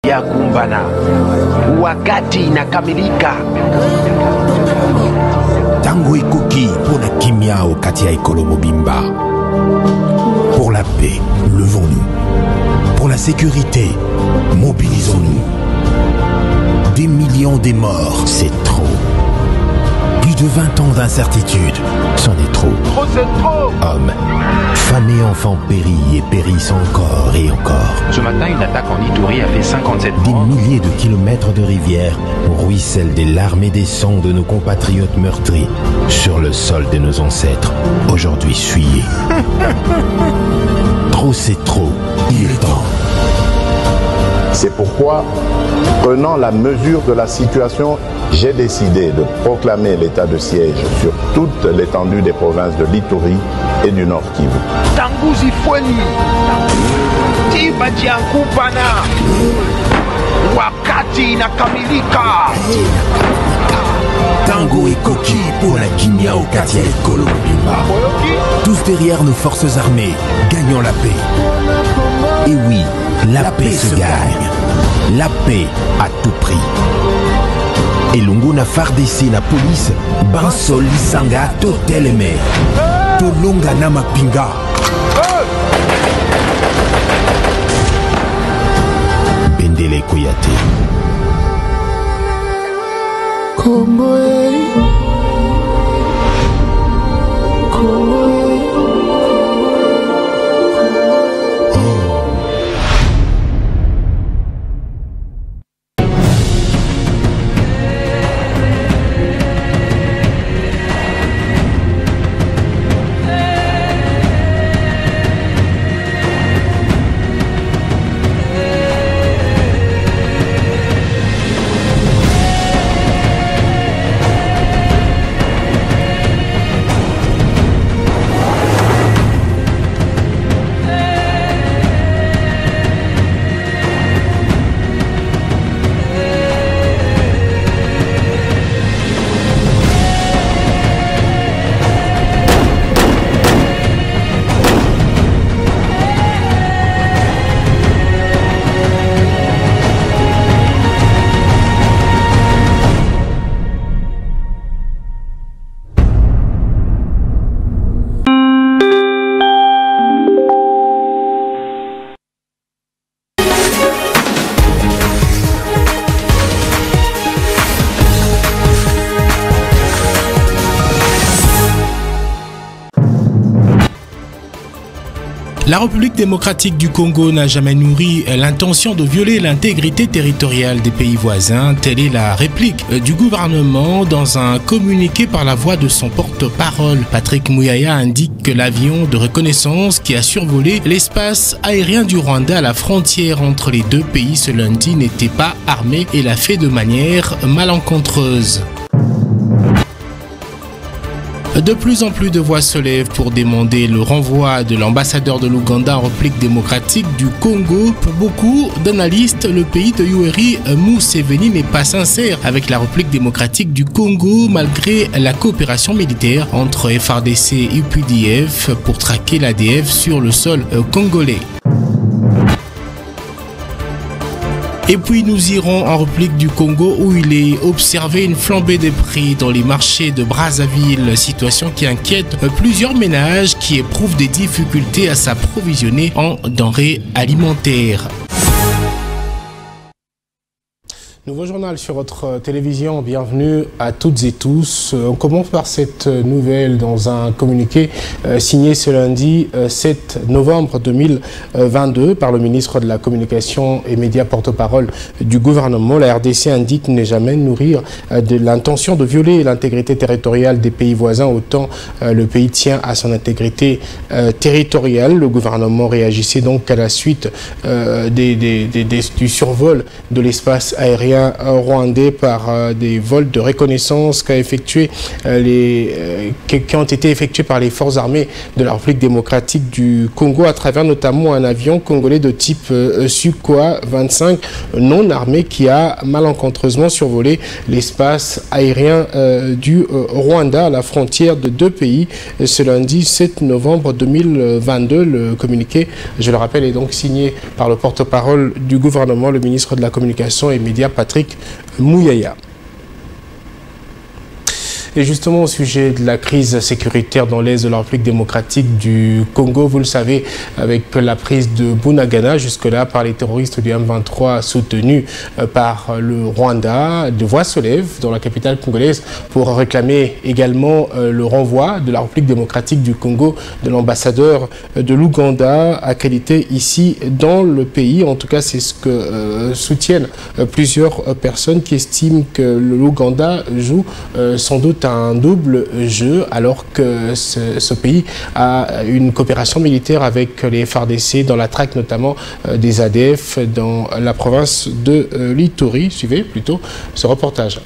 ya kumbana wakati inakamilika. Tango ekoki pona kimia okati ya ekolo mobimba. Pour la paix, levons-nous. Pour la sécurité, mobilisons-nous. Des millions de morts, c'est trop. Plus de 20 ans d'incertitude, c'en est trop. Trop, c'est trop. Hommes, femmes et enfants périllent et périssent encore et encore. Ce matin, une attaque en Ituri a fait 57 Des morts. milliers de kilomètres de rivières ruissellent des larmes et des sangs de nos compatriotes meurtris sur le sol de nos ancêtres, aujourd'hui souillés. Trop c'est trop, il est temps. C'est pourquoi, prenant la mesure de la situation, j'ai décidé de proclamer l'état de siège sur toute l'étendue des provinces de l'Ituri et du Nord Kivu. Tanguzi Fweni Tibaji Ankupana wakati inakamilika. Tango et Koki pour la Kimia au Katia et Kolo Mobimba. Tous derrière nos forces armées, gagnons la paix. Et oui, la paix se gagne. La paix à tout prix. Et Lungu na FARDC na police, Bansol Lisanga Toteleme. Tolonga na Mapinga. Bendele Koyate. Congo, Congo. La République démocratique du Congo n'a jamais nourri l'intention de violer l'intégrité territoriale des pays voisins. Telle est la réplique du gouvernement dans un communiqué par la voix de son porte-parole. Patrick Muyaya indique que l'avion de reconnaissance qui a survolé l'espace aérien du Rwanda à la frontière entre les deux pays ce lundi n'était pas armé et l'a fait de manière malencontreuse. De plus en plus de voix se lèvent pour demander le renvoi de l'ambassadeur de l'Ouganda en République démocratique du Congo. Pour beaucoup d'analystes, le pays de Yoweri Museveni n'est pas sincère avec la République démocratique du Congo malgré la coopération militaire entre FARDC et UPDF pour traquer l'ADF sur le sol congolais. Et puis nous irons en République du Congo où il est observé une flambée des prix dans les marchés de Brazzaville, situation qui inquiète plusieurs ménages qui éprouvent des difficultés à s'approvisionner en denrées alimentaires. Nouveau journal sur votre télévision, bienvenue à toutes et tous. On commence par cette nouvelle dans un communiqué signé ce lundi 7 novembre 2022 par le ministre de la Communication et Médias porte-parole du gouvernement. La RDC indique ne jamais nourrir de l'intention de violer l'intégrité territoriale des pays voisins, autant le pays tient à son intégrité territoriale. Le gouvernement réagissait donc à la suite du survol de l'espace aérien citoyens rwandais par des vols de reconnaissance qui ont été effectués par les forces armées de la République démocratique du Congo à travers notamment un avion congolais de type Sukhoi 25 non armé qui a malencontreusement survolé l'espace aérien du Rwanda à la frontière de deux pays ce lundi 7 novembre 2022. Le communiqué, je le rappelle, est donc signé par le porte-parole du gouvernement, le ministre de la Communication et Médias, Patrick Mouyaya. Et justement au sujet de la crise sécuritaire dans l'est de la République démocratique du Congo, vous le savez, avec la prise de Bunagana jusque-là par les terroristes du M23 soutenus par le Rwanda, de voix se lèvent dans la capitale congolaise pour réclamer également le renvoi de la République démocratique du Congo de l'ambassadeur de l'Ouganda accrédité ici dans le pays. En tout cas, c'est ce que soutiennent plusieurs personnes qui estiment que l'Ouganda joue sans doute un double jeu alors que ce pays a une coopération militaire avec les FARDC dans la traque notamment des ADF dans la province de l'Ituri. Suivez plutôt ce reportage.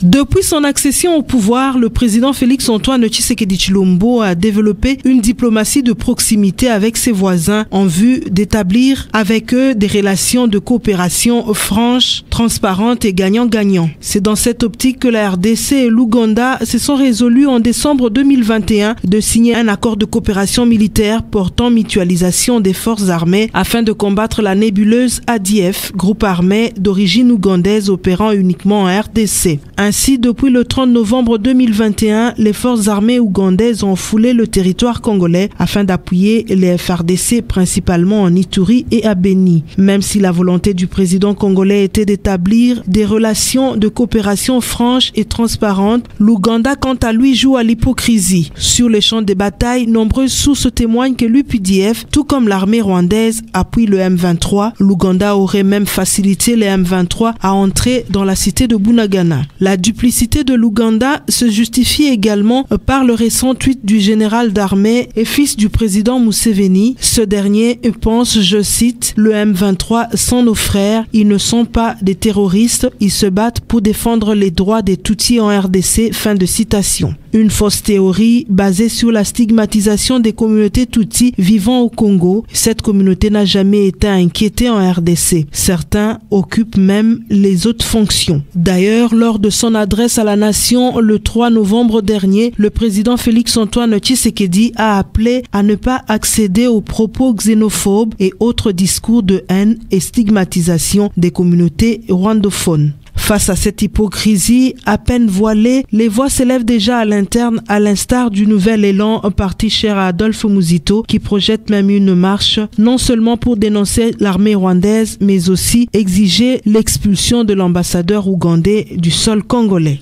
Depuis son accession au pouvoir, le président Félix Antoine Tshisekedi Tshilombo a développé une diplomatie de proximité avec ses voisins en vue d'établir avec eux des relations de coopération franches, transparentes et gagnant-gagnant. C'est dans cette optique que la RDC et l'Ouganda se sont résolus en décembre 2021 de signer un accord de coopération militaire portant mutualisation des forces armées afin de combattre la nébuleuse ADF, groupe armé d'origine ougandaise opérant uniquement en RDC. Ainsi, depuis le 30 novembre 2021, les forces armées ougandaises ont foulé le territoire congolais afin d'appuyer les FARDC principalement en Ituri et à Beni. Même si la volonté du président congolais était d'établir des relations de coopération franches et transparentes, l'Ouganda quant à lui joue à l'hypocrisie. Sur les champs de bataille, nombreuses sources témoignent que l'UPDF, tout comme l'armée rwandaise, appuie le M23. L'Ouganda aurait même facilité les M23 à entrer dans la cité de Bunagana. La duplicité de l'Ouganda se justifie également par le récent tweet du général d'armée et fils du président Museveni. Ce dernier pense, je cite, « Le M23 sont nos frères, ils ne sont pas des terroristes, ils se battent pour défendre les droits des Tutsis en RDC ». Fin de citation. Une fausse théorie basée sur la stigmatisation des communautés Tutsis vivant au Congo. Cette communauté n'a jamais été inquiétée en RDC. Certains occupent même les autres fonctions. D'ailleurs, lors de son adresse à la nation le 3 novembre dernier, le président Félix Antoine Tshisekedi a appelé à ne pas accéder aux propos xénophobes et autres discours de haine et stigmatisation des communautés rwandophones. Face à cette hypocrisie à peine voilée, les voix s'élèvent déjà à l'interne, à l'instar du nouvel élan, un parti cher à Adolphe Muzito, qui projette même une marche, non seulement pour dénoncer l'armée rwandaise, mais aussi exiger l'expulsion de l'ambassadeur ougandais du sol congolais.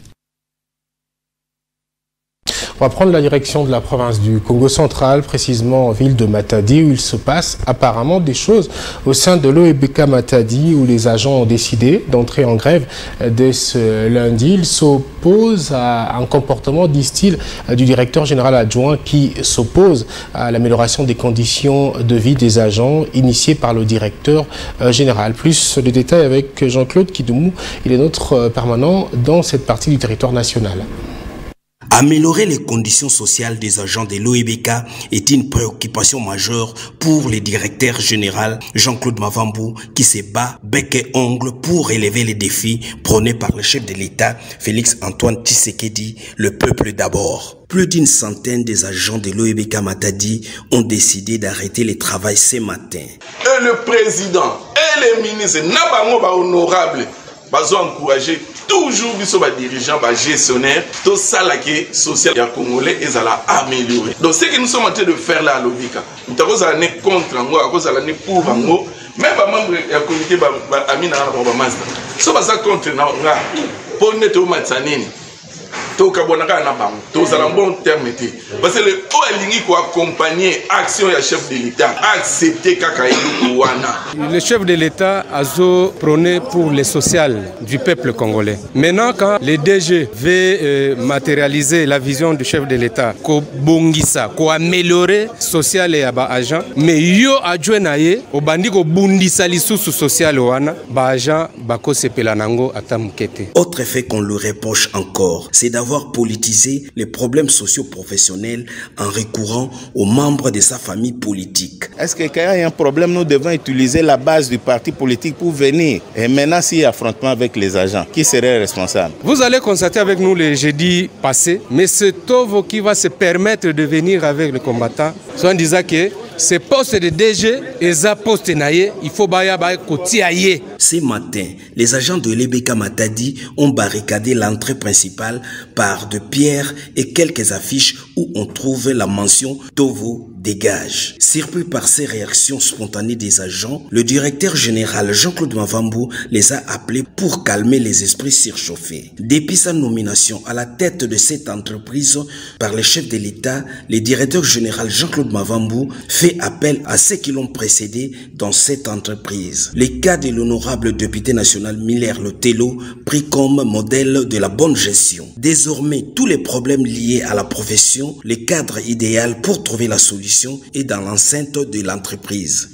On va prendre la direction de la province du Congo central, précisément en ville de Matadi, où il se passe apparemment des choses au sein de l'OEBK Matadi, où les agents ont décidé d'entrer en grève dès ce lundi. Ils s'opposent à un comportement, disent-ils, du directeur général adjoint qui s'oppose à l'amélioration des conditions de vie des agents initiée par le directeur général. Plus de détails avec Jean-Claude Kidoumou, il est notre permanent dans cette partie du territoire national. Améliorer les conditions sociales des agents de l'OEBK est une préoccupation majeure pour le directeur général Jean-Claude Mavambou qui se bat bec et ongle pour relever les défis prônés par le chef de l'État Félix Antoine Tshisekedi, le peuple d'abord. Plus d'une centaine des agents de l'OEBK Matadi ont décidé d'arrêter le travail ce matin. Et le président et les ministres n'a pas honorable, ils ont encouragé toujours les dirigeants, les gestionnaires, tout ça là qui est social et congolais, ils allaient améliorer. Donc ce que nous sommes en train de faire là à l'OBK, nous sommes contre nous, nous sommes pour nous, même les membres de la communauté Amina Master, nous sommes contre nous, pour nous être au Matsanini. tokabonaka na bango tozala bon terme te parce que le olingi ko accompagner action ya chef de l'État accepter kaka eloko wana. Le chef de l'État a prôné pour le social du peuple congolais. Maintenant quand le DG veut matérialiser la vision du chef de l'État ko bongisa ko améliorer social et ba agent mais yo adjoint na ye obandi ko bundisa lisusu social wana ba agent bako sepela nango atamukete. Autre fait qu'on lui reproche encore, c'est d'avoir politisé les problèmes socio-professionnels en recourant aux membres de sa famille politique. Est-ce que quand il y a un problème, nous devons utiliser la base du parti politique pour venir? Et maintenant, s'il y a affrontement avec les agents, qui serait responsable? Vous allez constater avec nous le jeudi passé, mais ce Tovo qui va se permettre de venir avec le combattant, soit en disant que ces postes de DG et ces postes naïe, il faut baya kotiaye. Ce matin, les agents de l'Ebeka Matadi ont barricadé l'entrée principale par de pierres et quelques affiches où on trouve la mention Tovo dégage. Surpris par ces réactions spontanées des agents, le directeur général Jean-Claude Mavambu les a appelés pour calmer les esprits surchauffés. Depuis sa nomination à la tête de cette entreprise par le chef de l'État, le directeur général Jean-Claude Mavambu fait appel à ceux qui l'ont précédé dans cette entreprise. Le cas de l'honorable député national Miller Lotelo pris comme modèle de la bonne gestion. Désormais, tous les problèmes liés à la profession, le cadre idéal pour trouver la solution est dans l'enceinte de l'entreprise.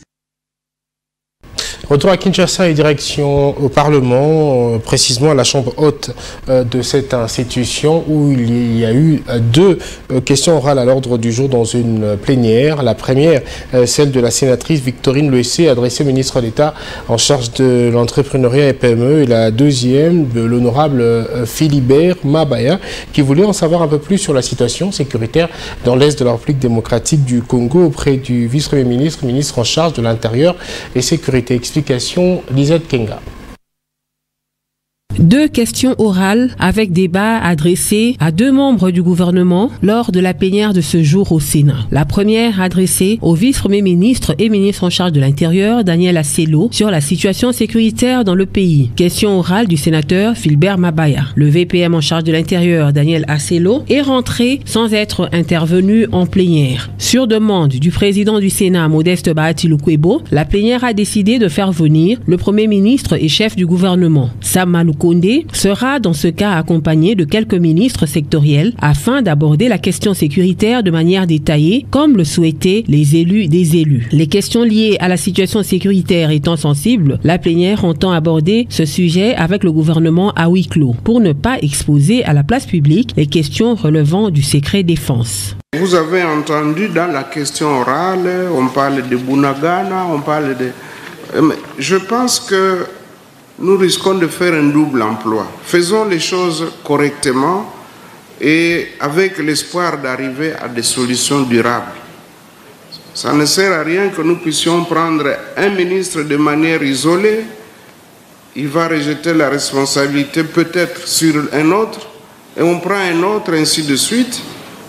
Retour à Kinshasa et direction au Parlement, précisément à la chambre haute de cette institution où il y a eu deux questions orales à l'ordre du jour dans une plénière. La première, celle de la sénatrice Victorine Luessé, adressée au ministre d'État en charge de l'entrepreneuriat et PME. Et la deuxième, de l'honorable Philibert Mabaya, qui voulait en savoir un peu plus sur la situation sécuritaire dans l'Est de la République démocratique du Congo auprès du vice-premier ministre, ministre en charge de l'Intérieur et Sécurité. Explication, Lisette Kenga. Deux questions orales avec débat adressées à deux membres du gouvernement lors de la plénière de ce jour au Sénat. La première adressée au vice-premier ministre et ministre en charge de l'Intérieur, Daniel Asselo, sur la situation sécuritaire dans le pays. Question orale du sénateur Philibert Mabaya. Le VPM en charge de l'Intérieur, Daniel Asselo, est rentré sans être intervenu en plénière. Sur demande du président du Sénat, Modeste Bahati Lukwebo, la plénière a décidé de faire venir le premier ministre et chef du gouvernement, Sam Malukonde, sera dans ce cas accompagné de quelques ministres sectoriels afin d'aborder la question sécuritaire de manière détaillée comme le souhaitaient les élus des élus. Les questions liées à la situation sécuritaire étant sensibles, la plénière entend aborder ce sujet avec le gouvernement à huis clos pour ne pas exposer à la place publique les questions relevant du secret défense. Vous avez entendu dans la question orale, on parle de Bunagana, on parle de... Je pense que nous risquons de faire un double emploi. Faisons les choses correctement et avec l'espoir d'arriver à des solutions durables. Ça ne sert à rien que nous puissions prendre un ministre de manière isolée. Il va rejeter la responsabilité peut-être sur un autre et on prend un autre, ainsi de suite.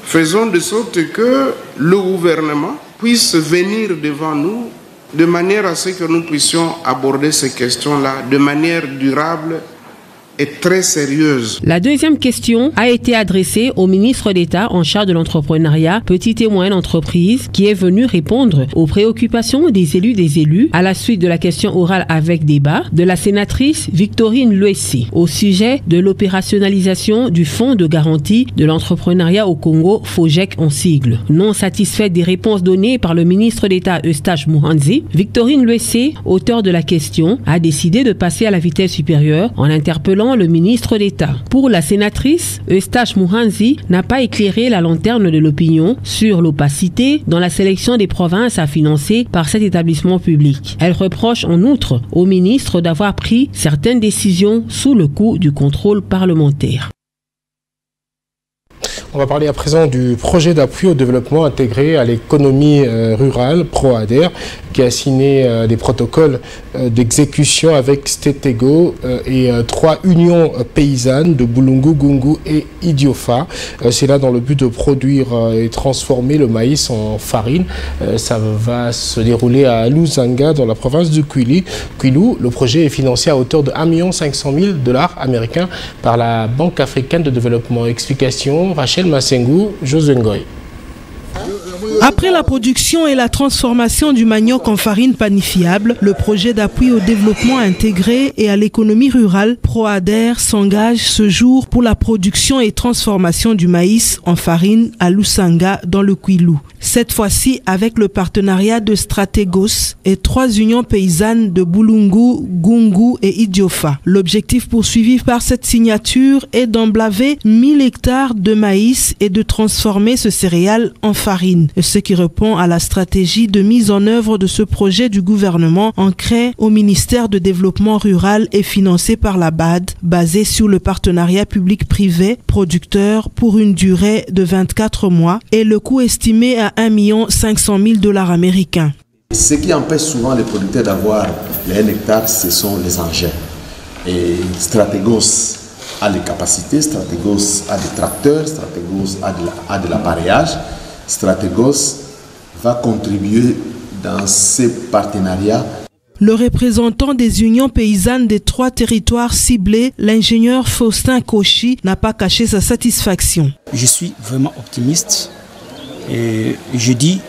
Faisons de sorte que le gouvernement puisse venir devant nous de manière à ce que nous puissions aborder ces questions-là de manière durable et très sérieuse. La deuxième question a été adressée au ministre d'État en charge de l'entrepreneuriat, petite et moyenne entreprise, qui est venu répondre aux préoccupations des élus à la suite de la question orale avec débat de la sénatrice Victorine Luessé au sujet de l'opérationnalisation du fonds de garantie de l'entrepreneuriat au Congo, FOGEC en sigle. Non satisfaite des réponses données par le ministre d'État Eustache Muhanzi, Victorine Luessé, auteur de la question, a décidé de passer à la vitesse supérieure en interpellant le ministre d'État. Pour la sénatrice, Eustache Muhanzi n'a pas éclairé la lanterne de l'opinion sur l'opacité dans la sélection des provinces à financer par cet établissement public. Elle reproche en outre au ministre d'avoir pris certaines décisions sous le coup du contrôle parlementaire. On va parler à présent du projet d'appui au développement intégré à l'économie rurale, ProADER, qui a signé des protocoles d'exécution avec Stetego et 3 unions paysannes de Bulungu, Gungu et Idiofa. C'est là dans le but de produire et transformer le maïs en farine. Ça va se dérouler à Lusanga, dans la province du Kwilu. Le projet est financé à hauteur de $1 500 000 américains par la Banque africaine de développement. Explication, Rachel Masengu, Josué Ngoy. Après la production et la transformation du manioc en farine panifiable, le projet d'appui au développement intégré et à l'économie rurale, ProADER, s'engage ce jour pour la production et transformation du maïs en farine à Lusanga, dans le Kwilu. Cette fois-ci avec le partenariat de Strategos et 3 unions paysannes de Bulungu, Gungu et Idiofa. L'objectif poursuivi par cette signature est d'emblaver 1000 hectares de maïs et de transformer ce céréale en farine, ce qui répond à la stratégie de mise en œuvre de ce projet du gouvernement ancré au ministère de Développement Rural et financé par la BAD, basé sur le partenariat public-privé producteur pour une durée de 24 mois et le coût estimé à $1 500 000 américains. Ce qui empêche souvent les producteurs d'avoir les 1 hectare, ce sont les engins. Et Strategos a les capacités, Strategos a des tracteurs, Strategos a de l'appareillage. Strategos va contribuer dans ces partenariats. Le représentant des unions paysannes des 3 territoires ciblés, l'ingénieur Faustin Kochi, n'a pas caché sa satisfaction. Je suis vraiment optimiste et je dis,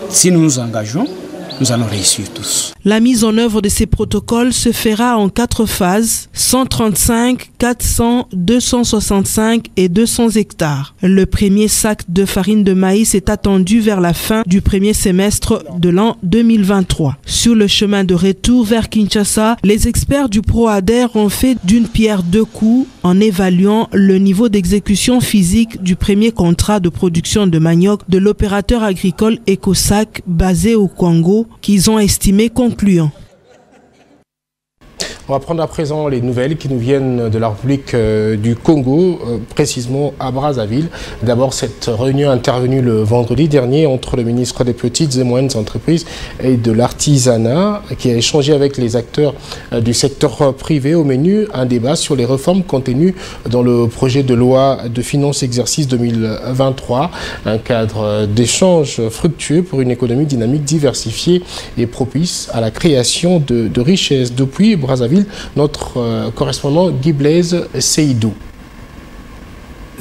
si nous nous engageons, nous allons réussir tous. La mise en œuvre de ces protocoles se fera en 4 phases, 135, 400, 265 et 200 hectares. Le premier sac de farine de maïs est attendu vers la fin du premier semestre de l'an 2023. Sur le chemin de retour vers Kinshasa, les experts du ProADER ont fait d'une pierre 2 coups en évaluant le niveau d'exécution physique du premier contrat de production de manioc de l'opérateur agricole Ecosac basé au Congo, qu'ils ont estimé concluant. On va prendre à présent les nouvelles qui nous viennent de la République du Congo, précisément à Brazzaville. D'abord, cette réunion intervenue le vendredi dernier entre le ministre des Petites et Moyennes Entreprises et de l'Artisanat, qui a échangé avec les acteurs du secteur privé. Au menu, un débat sur les réformes contenues dans le projet de loi de finances exercice 2023, un cadre d'échange fructueux pour une économie dynamique, diversifiée et propice à la création de richesses. Depuis Brazzaville, notre correspondant Guy Blaise Seydou.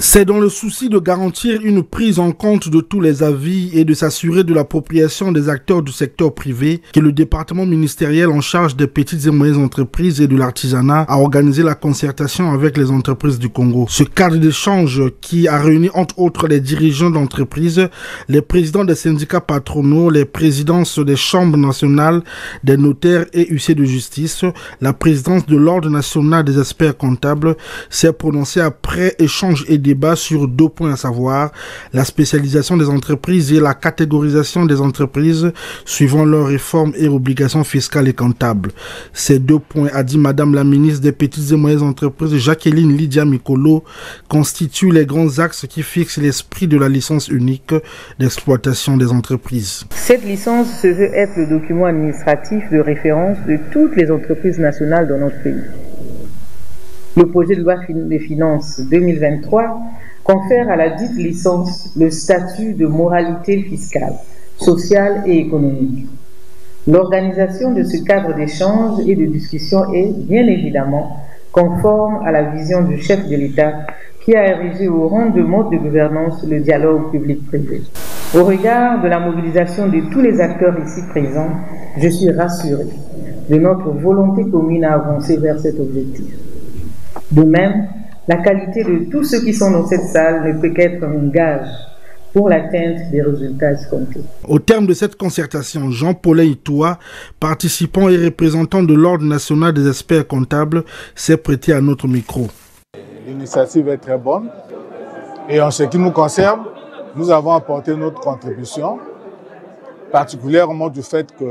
C'est dans le souci de garantir une prise en compte de tous les avis et de s'assurer de l'appropriation des acteurs du secteur privé que le département ministériel en charge des petites et moyennes entreprises et de l'artisanat a organisé la concertation avec les entreprises du Congo. Ce cadre d'échange qui a réuni entre autres les dirigeants d'entreprises, les présidents des syndicats patronaux, les présidences des chambres nationales des notaires et huissiers de justice, la présidence de l'Ordre national des experts comptables s'est prononcée après échange et débat sur 2 points, à savoir la spécialisation des entreprises et la catégorisation des entreprises suivant leurs réformes et obligations fiscales et comptables. Ces 2 points, a dit Madame la ministre des Petites et Moyennes Entreprises, Jacqueline Lydia Mikolo, constituent les grands axes qui fixent l'esprit de la licence unique d'exploitation des entreprises. Cette licence se veut être le document administratif de référence de toutes les entreprises nationales dans notre pays. Le projet de loi des finances 2023 confère à la dite licence le statut de moralité fiscale, sociale et économique. L'organisation de ce cadre d'échange et de discussion est, bien évidemment, conforme à la vision du chef de l'État qui a érigé au rang de mode de gouvernance le dialogue public-privé. Au regard de la mobilisation de tous les acteurs ici présents, je suis rassuré de notre volonté commune à avancer vers cet objectif. De même, la qualité de tous ceux qui sont dans cette salle ne peut qu'être un gage pour l'atteinte des résultats escomptés. Au terme de cette concertation, Jean-Paulin Itoua, participant et représentant de l'Ordre national des experts comptables, s'est prêté à notre micro. L'initiative est très bonne et en ce qui nous concerne, nous avons apporté notre contribution, particulièrement du fait que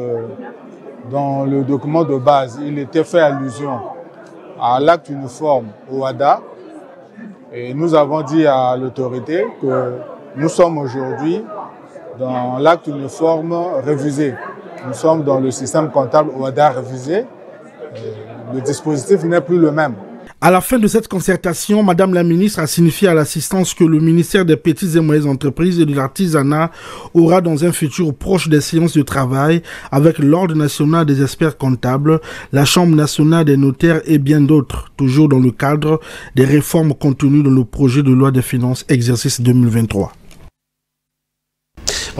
dans le document de base, il était fait allusion à l'acte uniforme OADA Et nous avons dit à l'autorité que nous sommes aujourd'hui dans l'acte uniforme révisé. Nous sommes dans le système comptable OHADA révisé. Le dispositif n'est plus le même. À la fin de cette concertation, Madame la ministre a signifié à l'assistance que le ministère des Petites et Moyennes Entreprises et de l'Artisanat aura dans un futur proche des séances de travail avec l'Ordre national des experts comptables, la Chambre nationale des notaires et bien d'autres, toujours dans le cadre des réformes contenues dans le projet de loi des finances exercice 2023.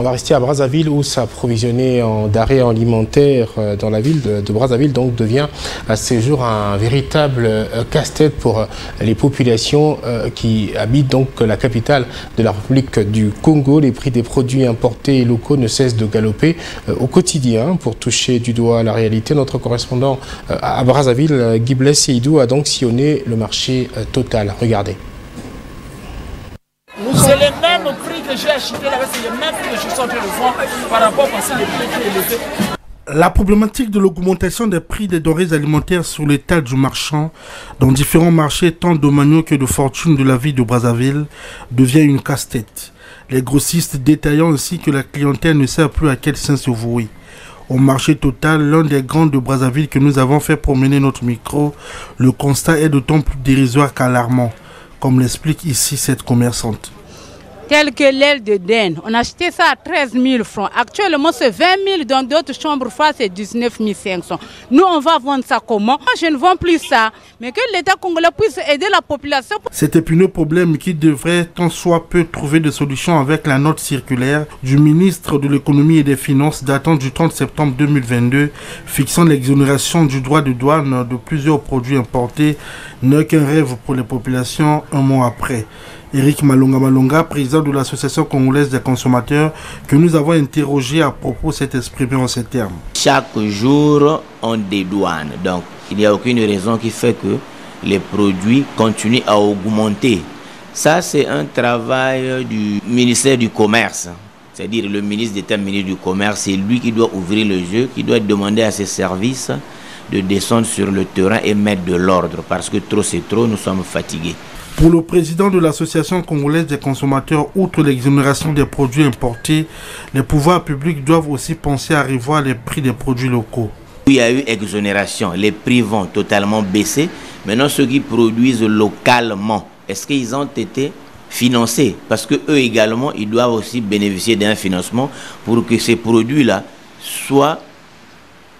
On va rester à Brazzaville où s'approvisionner en denrées alimentaires dans la ville de Brazzaville donc devient à ce jour un véritable casse-tête pour les populations qui habitent donc la capitale de la République du Congo. Les prix des produits importés et locaux ne cessent de galoper au quotidien. Pour toucher du doigt la réalité, notre correspondant à Brazzaville, Guy Blaise Seydou, a donc sillonné le marché total. Regardez. C'est les mêmes prix que j'ai acheté là, c'est les mêmes prix que je suis en train de vendre par rapport à ces prix qui sont élevés. La problématique de l'augmentation des prix des denrées alimentaires sur les tables du marchand dans différents marchés tant domaniaux que de fortune de la ville de Brazzaville devient une casse-tête. Les grossistes détaillants ainsi que la clientèle ne savent plus à quel sens se vouer. Au marché total, l'un des grands de Brazzaville que nous avons fait promener notre micro, le constat est d'autant plus dérisoire qu'alarmant, comme l'explique ici cette commerçante. Tel que l'aile de dinde, on a acheté ça à 13 000 francs. Actuellement, c'est 20 000, dans d'autres chambres froides, c'est 19 500. Nous, on va vendre ça comment? Moi, je ne vends plus ça, mais que l'État congolais puisse aider la population. Cet épineux problème qui devrait tant soit peu trouver des solutions avec la note circulaire du ministre de l'économie et des finances datant du 30 septembre 2022, fixant l'exonération du droit de douane de plusieurs produits importés, n'est qu'un rêve pour les populations un mois après. Eric Malonga, président de l'Association congolaise des consommateurs, que nous avons interrogé à propos, s'est exprimé en ces termes. Chaque jour, on dédouane. Donc, il n'y a aucune raison qui fait que les produits continuent à augmenter. Ça, c'est un travail du ministère du Commerce. C'est-à-dire le ministre d'État, ministre du Commerce, c'est lui qui doit ouvrir le jeu, qui doit demander à ses services de descendre sur le terrain et mettre de l'ordre. Parce que trop c'est trop, nous sommes fatigués. Pour le président de l'Association congolaise des consommateurs, outre l'exonération des produits importés, les pouvoirs publics doivent aussi penser à revoir les prix des produits locaux. Il y a eu exonération, les prix vont totalement baisser. Maintenant, ceux qui produisent localement, est-ce qu'ils ont été financés? Parce qu'eux également, ils doivent aussi bénéficier d'un financement pour que ces produits-là soient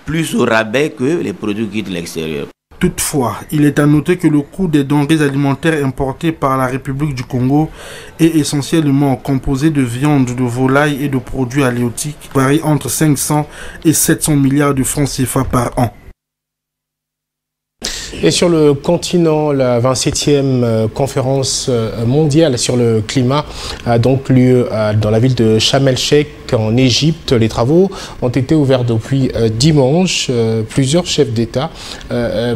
plus au rabais que les produits qui quittent l'extérieur. Toutefois, il est à noter que le coût des denrées alimentaires importées par la République du Congo est essentiellement composé de viande, de volaille et de produits halieutiques, varie entre 500 et 700 milliards de francs CFA par an. Et sur le continent, la 27e conférence mondiale sur le climat a donc lieu dans la ville de Sharm el-Sheikh en Égypte. Les travaux ont été ouverts depuis dimanche. Plusieurs chefs d'État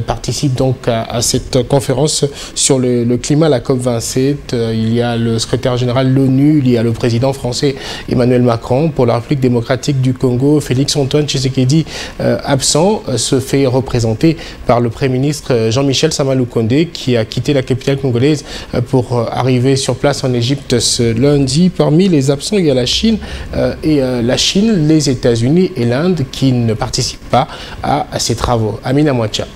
participent donc à cette conférence sur le climat, la COP27. Il y a le secrétaire général de l'ONU, il y a le président français Emmanuel Macron. Pour la République démocratique du Congo, Félix-Antoine Tshisekedi, absent, se fait représenter par le Premier ministre Jean-Michel Sama-Lukonde qui a quitté la capitale congolaise pour arriver sur place en Égypte ce lundi. Parmi les absents, il y a la Chine, les États-Unis et l'Inde qui ne participent pas à ces travaux. Amina Mouacha.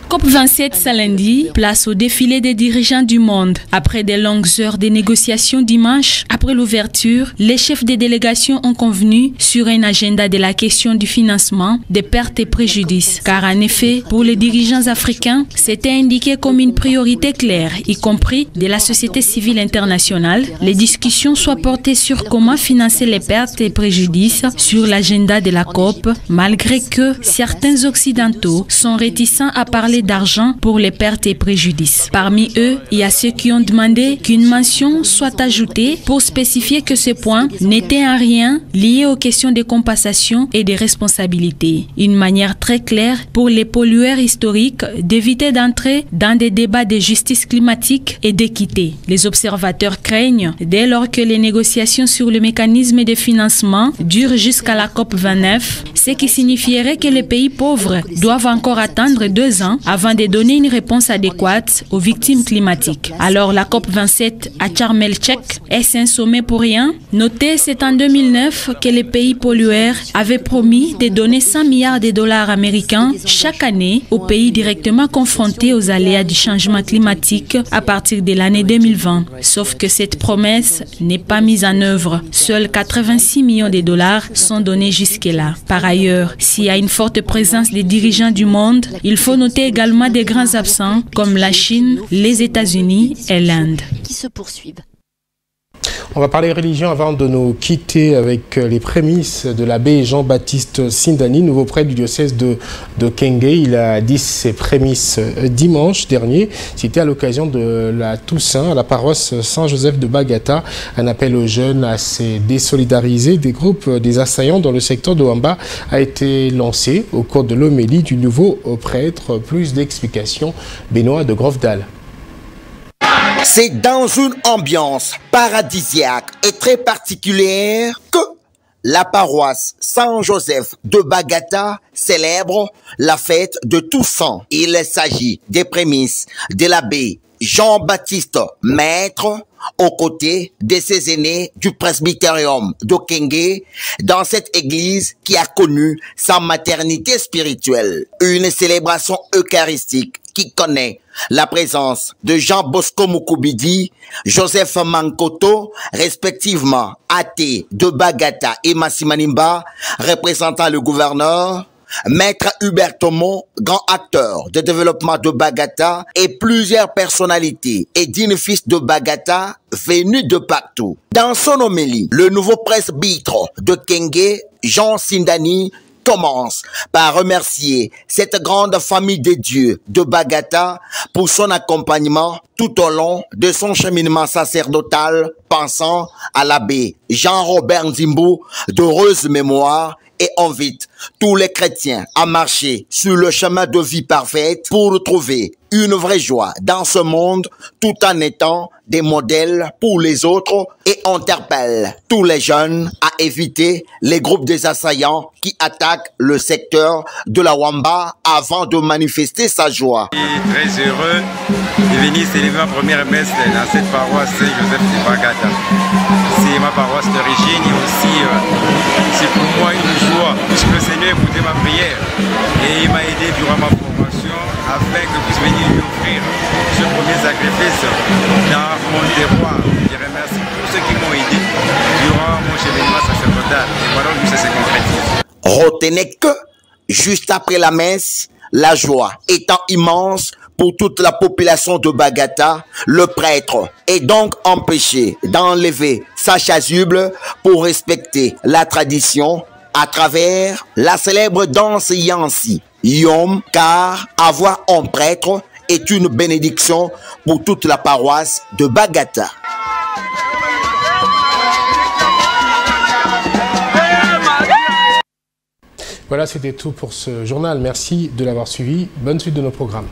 COP27 ce lundi, place au défilé des dirigeants du monde. Après des longues heures de négociations dimanche, après l'ouverture, les chefs des délégations ont convenu sur un agenda de la question du financement des pertes et préjudices. Car en effet, pour les dirigeants africains, c'était indiqué comme une priorité claire, y compris de la société civile internationale. Les discussions soient portées sur comment financer les pertes et préjudices sur l'agenda de la COP, malgré que certains occidentaux sont réticents à parler d'argent pour les pertes et préjudices. Parmi eux, il y a ceux qui ont demandé qu'une mention soit ajoutée pour spécifier que ce point n'était en rien lié aux questions de compensation et de responsabilité. Une manière très claire pour les pollueurs historiques d'éviter d'entrer dans des débats de justice climatique et d'équité. Les observateurs craignent, dès lors que les négociations sur le mécanisme de financement durent jusqu'à la COP29, ce qui signifierait que les pays pauvres doivent encore attendre 2 ans afin de donner une réponse adéquate aux victimes climatiques. Alors la COP27 à Sharm el-Sheikh, est-ce un sommet pour rien? Notez, c'est en 2009 que les pays pollueurs avaient promis de donner 100 milliards de dollars américains chaque année aux pays directement confrontés aux aléas du changement climatique à partir de l'année 2020. Sauf que cette promesse n'est pas mise en œuvre. Seuls 86 millions de dollars sont donnés jusque-là. Par ailleurs, s'il y a une forte présence des dirigeants du monde, il faut noter également des grands absents comme la Chine, les États-Unis et l'Inde. Qui se poursuivent. On va parler religion avant de nous quitter avec les prémices de l'abbé Jean-Baptiste Sindani, nouveau prêtre du diocèse de Kenge. Il a dit ses prémices dimanche dernier. C'était à l'occasion de la Toussaint à la paroisse Saint-Joseph de Bagata. Un appel aux jeunes à se désolidariser des groupes des assaillants dans le secteur de Wamba a été lancé au cours de l'homélie du nouveau prêtre. Plus d'explications, Benoît de Grofdal. C'est dans une ambiance paradisiaque et très particulière que la paroisse Saint-Joseph de Bagata célèbre la fête de Toussaint. Il s'agit des prémices de l'abbé Jean-Baptiste Maître aux côtés de ses aînés du presbytérium de Kenge dans cette église qui a connu sa maternité spirituelle. Une célébration eucharistique qui connaît la présence de Jean Bosco Mukubidi, Joseph Mankoto, respectivement athée de Bagata et Massimanimba, représentant le gouverneur, Maître Hubert Tomo, grand acteur de développement de Bagata, et plusieurs personnalités et dignes fils de Bagata venus de partout. Dans son homélie, le nouveau presbytre de Kenge, Jean Sindani, commence par remercier cette grande famille de Dieu de Bagata pour son accompagnement tout au long de son cheminement sacerdotal, pensant à l'abbé Jean-Robert Nzimbo, d'heureuse mémoire, et invite tous les chrétiens à marcher sur le chemin de vie parfaite pour trouver une vraie joie dans ce monde tout en étant des modèles pour les autres et interpelle tous les jeunes à éviter les groupes des assaillants qui attaquent le secteur de la Wamba avant de manifester sa joie. Je suis très heureux de venir célébrer ma première messe dans cette paroisse Saint-Joseph de Bagata. C'est ma paroisse d'origine et aussi c'est pour moi une joie puisque le Seigneur a écouté ma prière et il m'a aidé durant ma formation afin que je puisse venir lui offrir ce premier sacrifice dans mon terroir. Je remercie tous ceux qui m'ont aidé durant mon cheminement sacerdotal et voilà où ça se concrétise. Retenez que, juste après la messe, la joie étant immense pour toute la population de Bagata, le prêtre est donc empêché d'enlever sa chasuble pour respecter la tradition à travers la célèbre danse Yansi, Yom, car avoir un prêtre est une bénédiction pour toute la paroisse de Bagata. Voilà, c'était tout pour ce journal. Merci de l'avoir suivi. Bonne suite de nos programmes.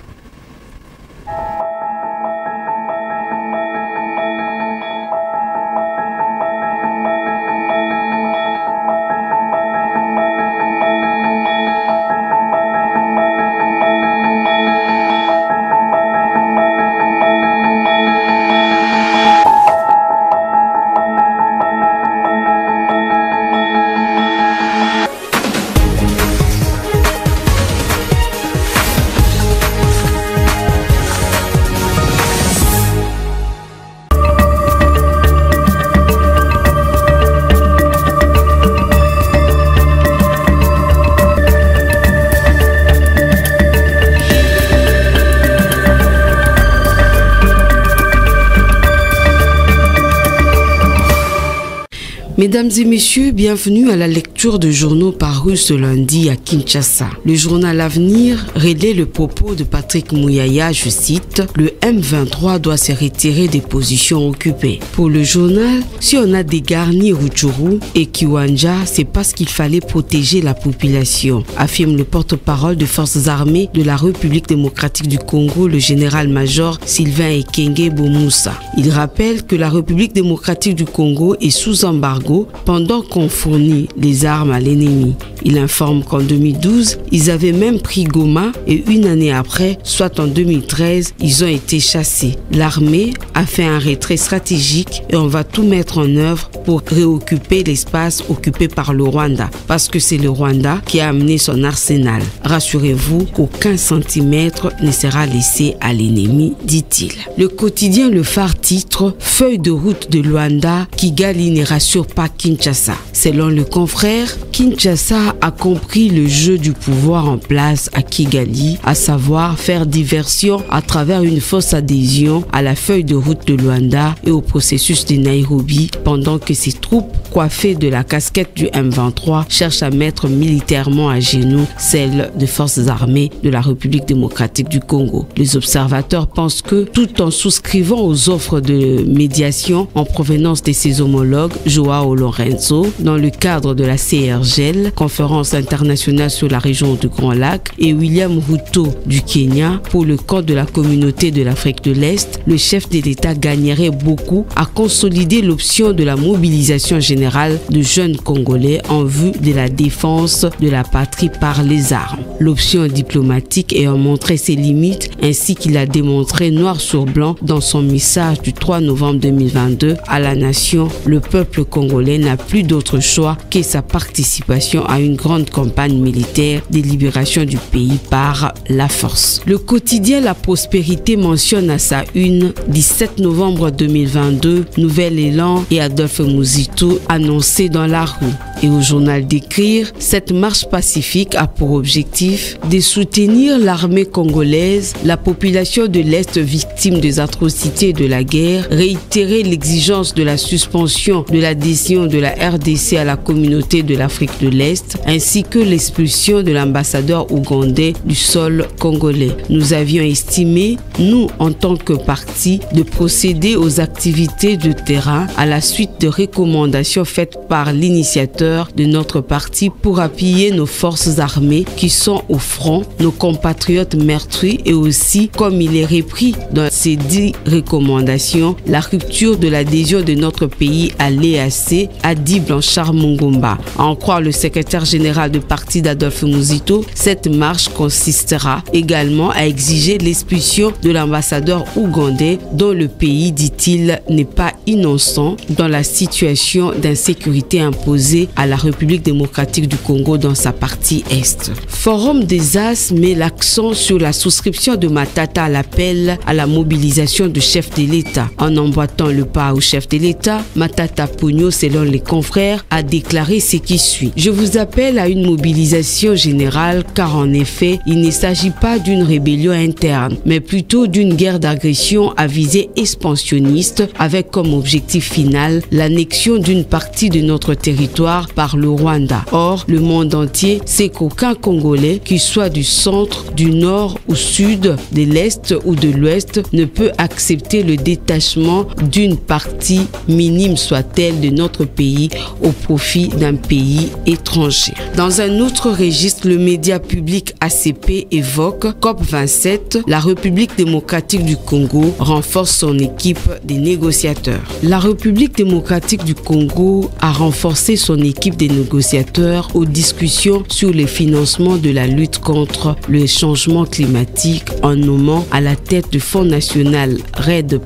Mesdames et messieurs, bienvenue à la lecture de journaux parus ce lundi à Kinshasa. Le journal Avenir relaie le propos de Patrick Mouyaya, je cite, « Le M23 doit se retirer des positions occupées ». Pour le journal, si on a dégarni Rutshuru et Kiwanja, c'est parce qu'il fallait protéger la population, affirme le porte-parole des forces armées de la République démocratique du Congo, le général-major Sylvain Ekenge Bomoussa. Il rappelle que la République démocratique du Congo est sous embargo Congo pendant qu'on fournit les armes à l'ennemi. Il informe qu'en 2012, ils avaient même pris Goma et une année après, soit en 2013, ils ont été chassés. L'armée a fait un retrait stratégique et on va tout mettre en œuvre pour réoccuper l'espace occupé par le Rwanda, parce que c'est le Rwanda qui a amené son arsenal. Rassurez-vous qu'aucun centimètre ne sera laissé à l'ennemi, dit-il. Le quotidien Le Phare titre « Feuille de route de Luanda, Kigali ne rassure pas Kinshasa ». Selon le confrère, Kinshasa a compris le jeu du pouvoir en place à Kigali, à savoir faire diversion à travers une fausse adhésion à la feuille de route de Luanda et au processus de Nairobi, pendant que ses troupes, coiffées de la casquette du M23, cherchent à mettre militairement à genoux celles des forces armées de la République démocratique du Congo. Les observateurs pensent que, tout en souscrivant aux offres de médiation en provenance de ses homologues, Joao Lorenzo, dans le cadre de la CIRGL, Conférence internationale sur la région du Grand Lac, et William Ruto du Kenya pour le compte de la communauté de l'Afrique de l'Est, le chef de l'État gagnerait beaucoup à consolider l'option de la mobilisation générale de jeunes Congolais en vue de la défense de la patrie par les armes. L'option diplomatique ayant montré ses limites, ainsi qu'il a démontré noir sur blanc dans son message du 3 novembre 2022 à la nation, le peuple congolais n'a plus d'autre choix que sa participation à une grande campagne militaire de libération du pays par la force. Le quotidien La Prospérité mentionne à sa une 17 novembre 2022 Nouvel Élan et Adolphe Muzito annoncé dans la rue. Et au journal d'écrire, cette marche pacifique a pour objectif de soutenir l'armée congolaise, la population de l'Est victime des atrocités de la guerre, réitérer l'exigence de la suspension de l'adhésion de la RDC à la communauté de l'Afrique de l'Est, ainsi que l'expulsion de l'ambassadeur ougandais du sol congolais. Nous avions estimé, nous en tant que parti, de procéder aux activités de terrain à la suite de recommandations faites par l'initiateur de notre parti pour appuyer nos forces armées qui sont au front, nos compatriotes meurtris et aussi, comme il est repris dans ces 10 recommandations, la rupture de l'adhésion de notre pays à l'EAC, a dit Blanchard Mungomba. À en croire le secrétaire général du parti d'Adolphe Muzito, cette marche consistera également à exiger l'expulsion de l'ambassadeur ougandais dont le pays, dit-il, n'est pas innocent dans la situation d'insécurité imposée à la République démocratique du Congo dans sa partie Est. Forum des As met l'accent sur la souscription de Matata à l'appel à la mobilisation du chef de l'État. En emboîtant le pas au chef de l'État, Matata Pogno, selon les confrères, a déclaré ce qui suit. Je vous appelle à une mobilisation générale car en effet, il ne s'agit pas d'une rébellion interne, mais plutôt d'une guerre d'agression à visée expansionniste avec comme objectif final l'annexion d'une partie de notre territoire par le Rwanda. Or, le monde entier sait qu'aucun Congolais, qu'il soit du centre, du nord ou sud, de l'est ou de l'ouest, ne peut accepter le détachement d'une partie, minime soit-elle, de notre pays au profit d'un pays étranger. Dans un autre registre, le média public ACP évoque COP27, la République démocratique du Congo renforce son équipe des négociateurs. La République démocratique du Congo a renforcé son équipe des négociateurs aux discussions sur le financement de la lutte contre le changement climatique en nommant à la tête du Fonds national RED+,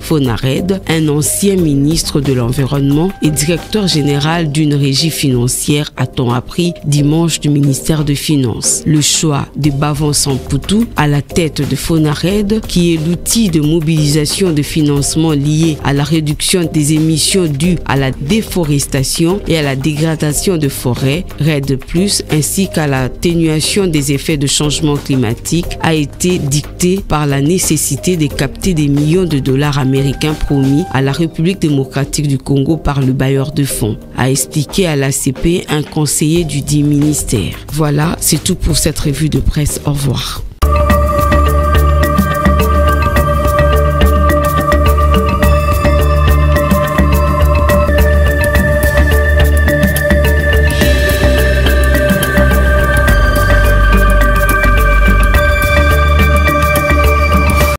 FONARED, un ancien ministre de l'Environnement et directeur général d'une régie financière, a-t-on appris dimanche du ministère des Finances. Le choix de Bavon Samputu à la tête de FONARED, qui est l'outil de mobilisation de financement lié à la réduction des émissions dues à la déforestation et à la dégradation de forêts, RED+, ainsi qu'à l'atténuation des effets de changement climatique, a été dicté par la nécessité de capter des millions de dollars américains promis à la République démocratique du Congo par le bailleur de fonds, a expliqué à l'ACP un conseiller du dit ministère. Voilà, c'est tout pour cette revue de presse. Au revoir.